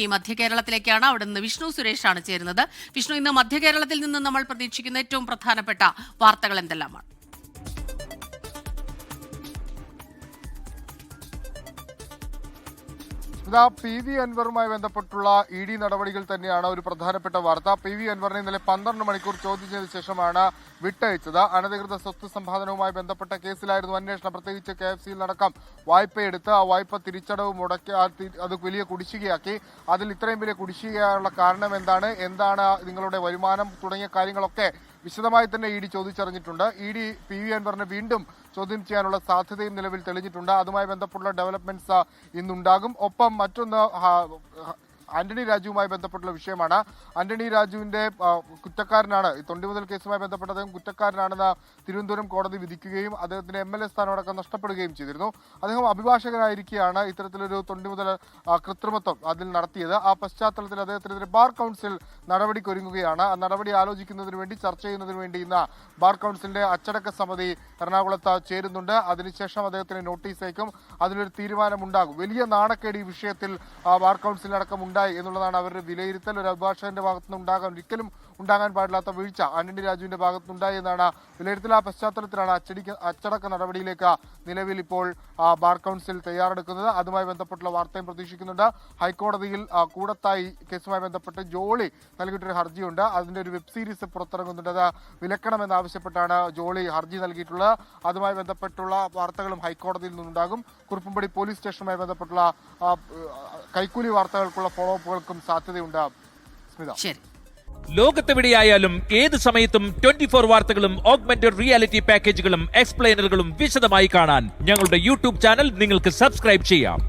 ഈ മധ്യ കേരളത്തിലേക്കാണ്. അവിടെ നിന്ന് വിഷ്ണു സുരേഷാണ് ചേരുന്നത്. വിഷ്ണു, ഇന്ന് മധ്യ കേരളത്തിൽ നിന്ന് നമ്മൾ പ്രതീക്ഷിക്കുന്ന ഏറ്റവും പ്രധാനപ്പെട്ട വാർത്തകൾ എന്തെല്ലാമാണ്? പി വി അൻവറുമായി ബന്ധപ്പെട്ടുള്ള ഇ.ഡി. നടപടികൾ തന്നെയാണ് ഒരു പ്രധാനപ്പെട്ട വാർത്ത. പി വി അൻവറിനെ ഇന്നലെ 12 മണിക്കൂർ ചോദ്യം ചെയ്ത ശേഷമാണ് വിട്ടയച്ചത്. അനധികൃത സ്വത്ത് സമ്പാദനവുമായി ബന്ധപ്പെട്ട കേസിലായിരുന്നു അന്വേഷണം. പ്രത്യേകിച്ച് KFC-യിൽ നടക്കം വായ്പയെടുത്ത് ആ വായ്പ തിരിച്ചടവ് മുടക്കി അത് വലിയ കുടിശ്ശികയാക്കി. അതിൽ ഇത്രയും വലിയ കുടിശ്ശികയാനുള്ള കാരണം എന്താണ് നിങ്ങളുടെ വരുമാനം തുടങ്ങിയ കാര്യങ്ങളൊക്കെ വിശദമായി തന്നെ ഇ.ഡി. ചോദിച്ചറിഞ്ഞിട്ടുണ്ട്. ഇ.ഡി. പി വി അൻവറിനെ വീണ്ടും ചോദ്യം ചെയ്യാനുള്ള സാധ്യതയും നിലവിൽ തെളിഞ്ഞിട്ടുണ്ട്. അതുമായി ബന്ധപ്പെട്ടുള്ള ഡെവലപ്മെന്റ്സ് ഇന്നുണ്ടാകും. ഒപ്പം മറ്റൊന്ന് ആന്റണി രാജുവുമായി ബന്ധപ്പെട്ടുള്ള വിഷയമാണ്. ആന്റണി രാജുവിന്റെ കുറ്റക്കാരനാണ്, തൊണ്ടിമുതൽ കേസുമായി ബന്ധപ്പെട്ട അദ്ദേഹം കുറ്റക്കാരനാണെന്ന് തിരുവനന്തപുരം കോടതി വിധിക്കുകയും അദ്ദേഹത്തിന്റെ MLA സ്ഥാനമടക്കം നഷ്ടപ്പെടുകയും ചെയ്തിരുന്നു. അദ്ദേഹം അഭിഭാഷകനായിരിക്കെയാണ് ഇത്തരത്തിലൊരു തൊണ്ടിമുതൽ കൃത്രിമത്വം അതിൽ നടത്തിയത്. ആ പശ്ചാത്തലത്തിൽ അദ്ദേഹത്തിനെതിരെ ബാർ കൗൺസിൽ നടപടിക്കൊരുങ്ങുകയാണ്. ആ നടപടി ആലോചിക്കുന്നതിന് വേണ്ടി, ചർച്ച ചെയ്യുന്നതിന് വേണ്ടി ഇന്ന് ബാർ കൗൺസിലിന്റെ അച്ചടക്ക സമിതി എറണാകുളത്ത് ചേരുന്നുണ്ട്. അതിനുശേഷം അദ്ദേഹത്തിന് നോട്ടീസ് അയക്കും. അതിലൊരു തീരുമാനമുണ്ടാകും. വലിയ നാണക്കേട് ഈ വിഷയത്തിൽ ബാർ കൗൺസിലടക്കം ഉണ്ടായി എന്നുള്ളതാണ് അവരുടെ വിലയിരുത്തൽ. ഒരു അഭിഭാഷകന്റെ ഭാഗത്തുനിന്ന് ഒരിക്കലും ഉണ്ടാകാൻ പാടില്ലാത്ത വീഴ്ച ആന്റണി രാജുവിന്റെ ഭാഗത്തുനിന്നുണ്ടായി എന്നാണ് വിലയിരുത്തൽ. ആ പശ്ചാത്തലത്തിലാണ് അച്ചടക്ക നടപടിയിലേക്ക് നിലവിൽ ഇപ്പോൾ ബാർ കൗൺസിൽ തയ്യാറെടുക്കുന്നത്. അതുമായി ബന്ധപ്പെട്ടുള്ള വാർത്തയും പ്രതീക്ഷിക്കുന്നുണ്ട്. ഹൈക്കോടതിയിൽ കൂടത്തായി കേസുമായി ബന്ധപ്പെട്ട് ജോളി നൽകിയിട്ടൊരു ഹർജിയുണ്ട്. അതിന്റെ ഒരു വെബ് സീരീസ് പുറത്തിറങ്ങുന്നുണ്ട്. അത് വിലക്കണമെന്നാവശ്യപ്പെട്ടാണ് ജോളി ഹർജി നൽകിയിട്ടുള്ളത്. അതുമായി ബന്ധപ്പെട്ടുള്ള വാർത്തകളും ഹൈക്കോടതിയിൽ നിന്നുണ്ടാകും. കുറുപ്പുംപടി പോലീസ് സ്റ്റേഷനുമായി ബന്ധപ്പെട്ടുള്ള കൈക്കൂലി വാർത്തകൾക്കുള്ള ഫോളോ അപ്പുകൾക്കും സാധ്യതയുണ്ട്. സ്മിത, ശരി. ലോകത്തെവിടെയായാലും ഏത് സമയത്തും 24 വാർത്തകളും ഓഗ്മെന്റഡ് റിയാലിറ്റി പാക്കേജുകളും എക്സ്പ്ലെയിനറുകളും വിശദമായി കാണാൻ ഞങ്ങളുടെ യൂട്യൂബ് ചാനൽ നിങ്ങൾക്ക് സബ്സ്ക്രൈബ് ചെയ്യാം.